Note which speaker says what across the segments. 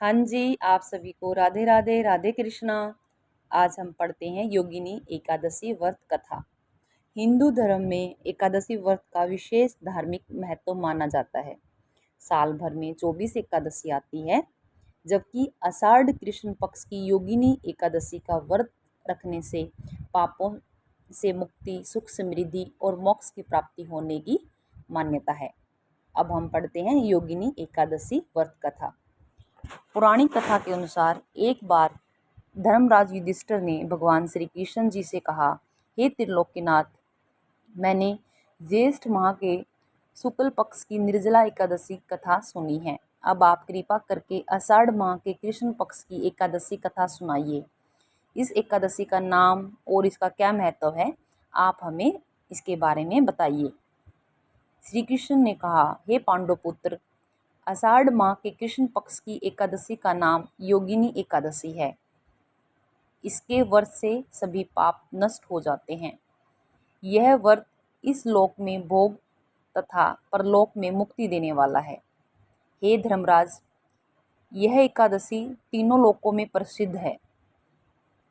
Speaker 1: हाँ जी, आप सभी को राधे राधे राधे कृष्णा। आज हम पढ़ते हैं योगिनी एकादशी व्रत कथा। हिंदू धर्म में एकादशी व्रत का विशेष धार्मिक महत्व माना जाता है। साल भर में 24 एकादशी आती है, जबकि आषाढ़ कृष्ण पक्ष की योगिनी एकादशी का व्रत रखने से पापों से मुक्ति, सुख समृद्धि और मोक्ष की प्राप्ति होने की मान्यता है। अब हम पढ़ते हैं योगिनी एकादशी व्रत कथा। पुरानी कथा के अनुसार एक बार धर्मराज युधिष्ठिर ने भगवान श्री कृष्ण जी से कहा, हे त्रिलोकीनाथ, मैंने ज्येष्ठ माह के शुक्ल पक्ष की निर्जला एकादशी कथा सुनी है। अब आप कृपा करके आषाढ़ माह के कृष्ण पक्ष की एकादशी कथा सुनाइए। इस एकादशी का नाम और इसका क्या महत्व है, आप हमें इसके बारे में बताइए। श्री कृष्ण ने कहा, हे पांडव पुत्र, आषाढ़ माह के कृष्ण पक्ष की एकादशी का नाम योगिनी एकादशी है। इसके व्रत से सभी पाप नष्ट हो जाते हैं। यह व्रत इस लोक में भोग तथा परलोक में मुक्ति देने वाला है। हे धर्मराज, यह एकादशी तीनों लोकों में प्रसिद्ध है।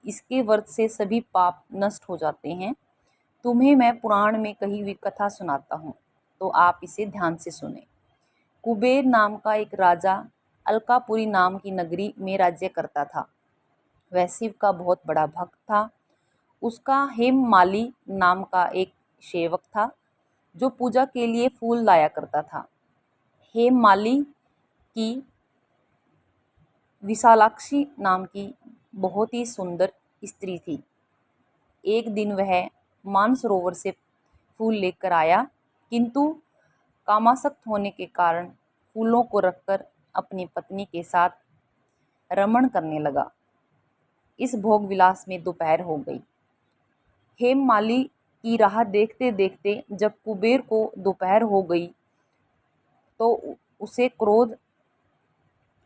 Speaker 1: इसके व्रत से सभी पाप नष्ट हो जाते हैं। तुम्हें मैं पुराण में कही हुई कथा सुनाता हूँ, तो आप इसे ध्यान से सुने। कुबेर नाम का एक राजा अलकापुरी नाम की नगरी में राज्य करता था। वह शिव का बहुत बड़ा भक्त था। उसका हेममाली नाम का एक सेवक था, जो पूजा के लिए फूल लाया करता था। हेममाली की विशालाक्षी नाम की बहुत ही सुंदर स्त्री थी। एक दिन वह मानसरोवर से फूल लेकर आया, किंतु कामासक्त होने के कारण फूलों को रखकर अपनी पत्नी के साथ रमण करने लगा। इस भोग विलास में दोपहर हो गई। हेममाली की राह देखते देखते जब कुबेर को दोपहर हो गई, तो उसे क्रोध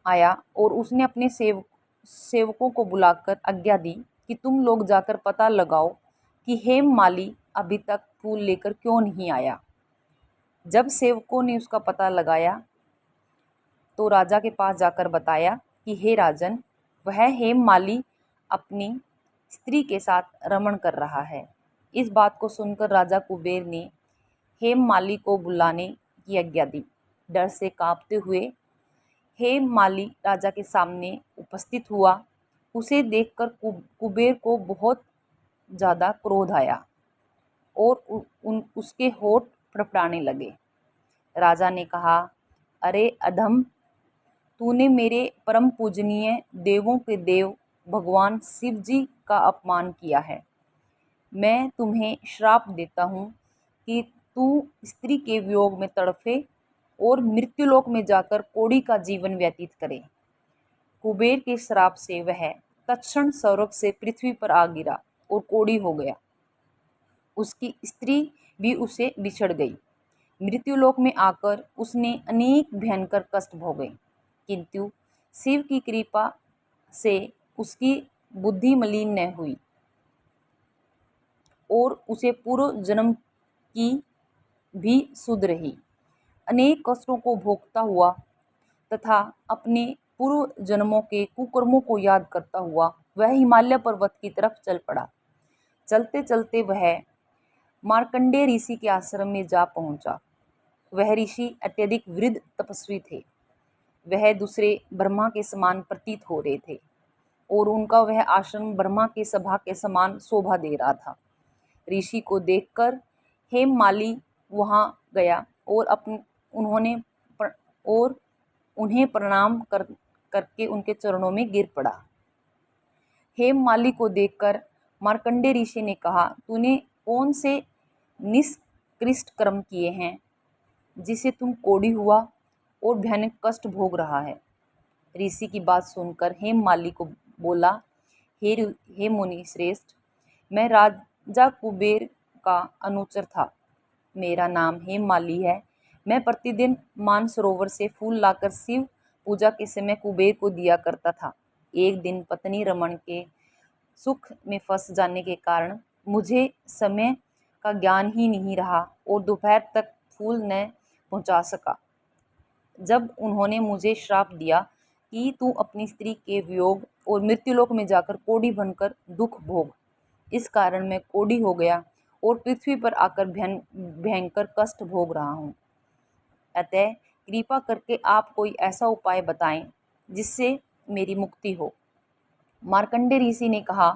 Speaker 1: आया और उसने अपने सेवकों को बुलाकर आज्ञा दी कि तुम लोग जाकर पता लगाओ कि हेममाली अभी तक फूल लेकर क्यों नहीं आया। जब सेवकों ने उसका पता लगाया तो राजा के पास जाकर बताया कि हे राजन, वह हेममाली अपनी स्त्री के साथ रमण कर रहा है। इस बात को सुनकर राजा कुबेर ने हेममाली को बुलाने की आज्ञा दी। डर से कांपते हुए हेममाली राजा के सामने उपस्थित हुआ। उसे देखकर कुबेर को बहुत ज़्यादा क्रोध आया और उसके होठ फड़फड़ाने लगे। राजा ने कहा, अरे अधम, तूने मेरे परम पूजनीय देवों के देव भगवान शिव जी का अपमान किया है। मैं तुम्हें श्राप देता हूँ कि तू स्त्री के वियोग में तड़फे और मृत्युलोक में जाकर कोढ़ी का जीवन व्यतीत करे। कुबेर के श्राप से वह तत्क्षण स्वर्ग से पृथ्वी पर आ गिरा और कोढ़ी हो गया। उसकी स्त्री भी उसे बिछड़ गई। मृत्युलोक में आकर उसने अनेक भयंकर कष्ट भोगे, किंतु शिव की कृपा से उसकी बुद्धि मलिन न हुई और उसे पूर्व जन्म की भी सुध रही। अनेक कष्टों को भोगता हुआ तथा अपने पूर्व जन्मों के कुकर्मों को याद करता हुआ वह हिमालय पर्वत की तरफ चल पड़ा। चलते चलते वह मार्कंडेय ऋषि के आश्रम में जा पहुंचा। वह ऋषि अत्यधिक वृद्ध तपस्वी थे। वह दूसरे ब्रह्मा के समान प्रतीत हो रहे थे और उनका वह आश्रम ब्रह्मा के सभा के समान शोभा दे रहा था। ऋषि को देखकर हेममाली वहां गया और उन्हें प्रणाम करके उनके चरणों में गिर पड़ा। हेममाली को देखकर मार्कंडेय ऋषि ने कहा, तूने कौन से निष्कृष्ट कर्म किए हैं जिसे तुम कोढ़ी हुआ और भयानक कष्ट भोग रहा है। ऋषि की बात सुनकर हेममाली को बोला, हे मुनि श्रेष्ठ, मैं राजा कुबेर का अनुचर था। मेरा नाम हेममाली है। मैं प्रतिदिन मानसरोवर से फूल लाकर शिव पूजा के समय कुबेर को दिया करता था। एक दिन पत्नी रमन के सुख में फंस जाने के कारण मुझे समय का ज्ञान ही नहीं रहा और दोपहर तक फूल न पहुंचा सका। जब उन्होंने मुझे श्राप दिया कि तू अपनी स्त्री के वियोग और मृत्युलोक में जाकर कोढ़ी बनकर दुख भोग। इस कारण मैं कोढ़ी हो गया और पृथ्वी पर आकर भयंकर कष्ट भोग रहा हूँ। अतः कृपा करके आप कोई ऐसा उपाय बताएं जिससे मेरी मुक्ति हो। मार्कंडे ऋषि ने कहा,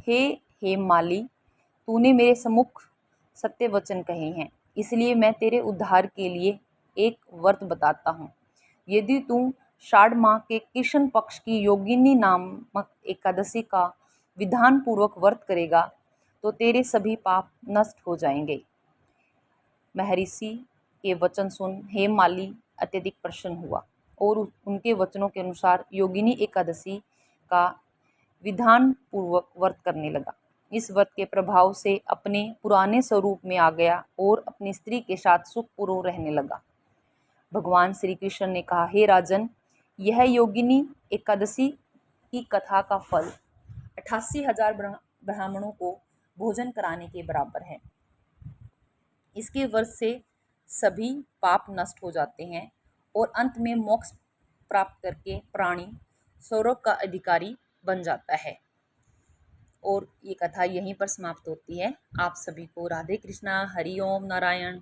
Speaker 1: हे हेममाली, तूने मेरे सम्मुख सत्य वचन कहे हैं, इसलिए मैं तेरे उद्धार के लिए एक व्रत बताता हूँ। यदि तू शाढ़ माह के कृष्ण पक्ष की योगिनी नामक एकादशी का विधान पूर्वक व्रत करेगा तो तेरे सभी पाप नष्ट हो जाएंगे। महर्षि के वचन सुन हेममाली अत्यधिक प्रसन्न हुआ और उनके वचनों के अनुसार योगिनी एकादशी का विधान पूर्वक व्रत करने लगा। इस व्रत के प्रभाव से अपने पुराने स्वरूप में आ गया और अपनी स्त्री के साथ सुखपूर्वक रहने लगा। भगवान श्री कृष्ण ने कहा, हे राजन, यह योगिनी एकादशी की कथा का फल 88,000 ब्राह्मणों को भोजन कराने के बराबर है। इसके व्रत से सभी पाप नष्ट हो जाते हैं और अंत में मोक्ष प्राप्त करके प्राणी स्वर्ग का अधिकारी बन जाता है। और ये कथा यहीं पर समाप्त होती है। आप सभी को राधे कृष्णा, हरि ओम नारायण।